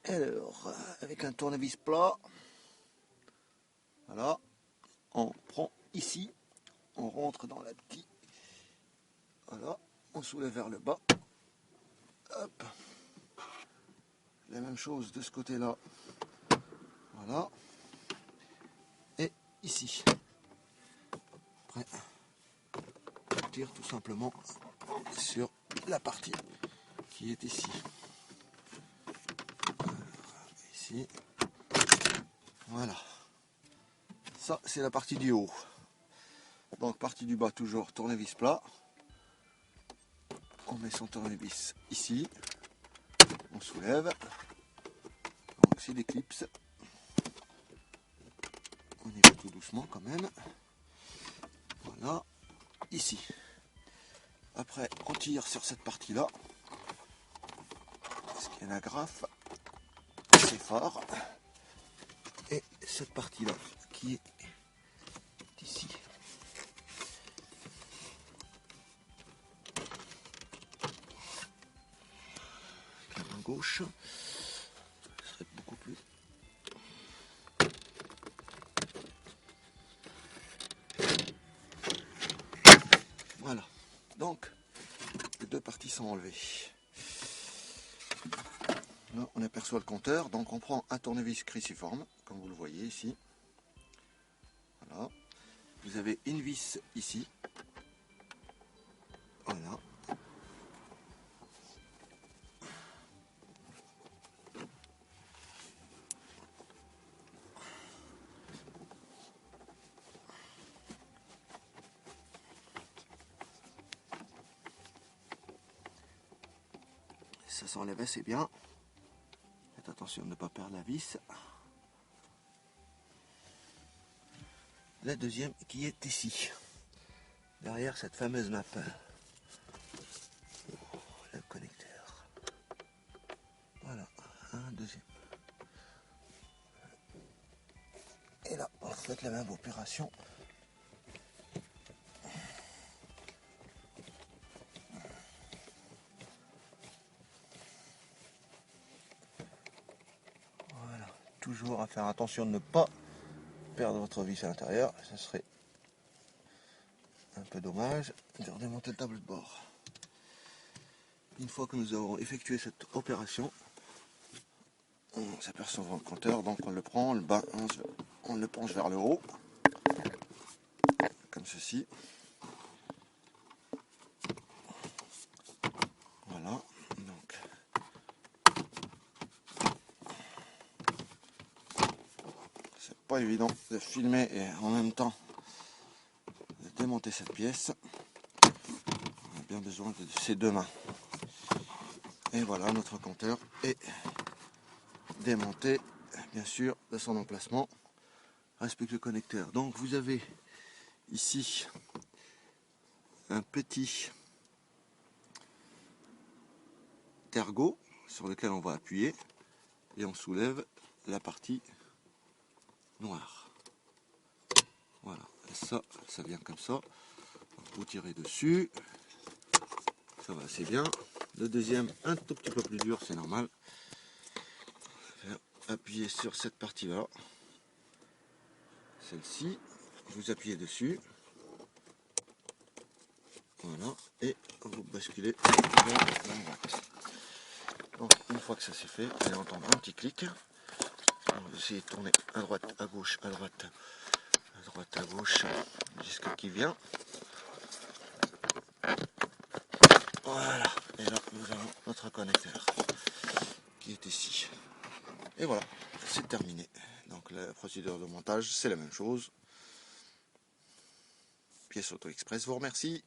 Alors, avec un tournevis plat, voilà, on prend ici, on rentre dans la petite, voilà, on soulève vers le bas, hop, la même chose de ce côté-là, voilà, et ici. Après, on tire tout simplement sur la partie qui est ici. Ici, voilà. Ça, c'est la partie du haut. Donc, partie du bas, toujours tournevis plat. On met son tournevis ici. On soulève. Donc, c'est l'éclipse. On y va tout doucement quand même. Voilà. Ici. Après, on tire sur cette partie-là. Parce qu'il y a la graffe. C'est fort. Et cette partie-là qui est ici. La main gauche. Ce serait beaucoup plus. Voilà. Donc, les deux parties sont enlevées. Là, on aperçoit le compteur. Donc, on prend un tournevis cruciforme, comme vous le voyez ici. Voilà. Vous avez une vis ici. Voilà. Ça s'enlève assez bien. Faites attention de ne pas perdre la vis. La deuxième qui est ici, derrière cette fameuse map. Le connecteur. Voilà, un deuxième. Et là, on fait la même opération. Voilà, toujours à faire attention de ne pas perdre votre vis à l'intérieur, ce serait un peu dommage de redémonter le tableau de bord. Une fois que nous avons effectué cette opération, on s'aperçoit devant le compteur, donc on le prend, on le penche vers le haut, comme ceci. Voilà, donc c'est pas évident de filmer et en même temps de démonter cette pièce. On a bien besoin de ces deux mains. Et voilà, notre compteur est démonté, bien sûr, de son emplacement. Respecte le connecteur. Donc vous avez ici un petit ergot sur lequel on va appuyer et on soulève la partie noire. Voilà, et ça vient comme ça. Vous tirez dessus, ça va assez bien. Le deuxième, un tout petit peu plus dur, c'est normal. Appuyez sur cette partie-là, celle-ci, vous appuyez dessus. Voilà, et vous basculez vers la droite. Donc, une fois que ça c'est fait, vous allez entendre un petit clic. On va essayer de tourner à droite, à gauche, à droite, à gauche, jusqu'à qui vient. Voilà, et là nous avons notre connecteur qui est ici. Et voilà, c'est terminé. Donc la procédure de montage, c'est la même chose. Pièce Auto Express vous remercie.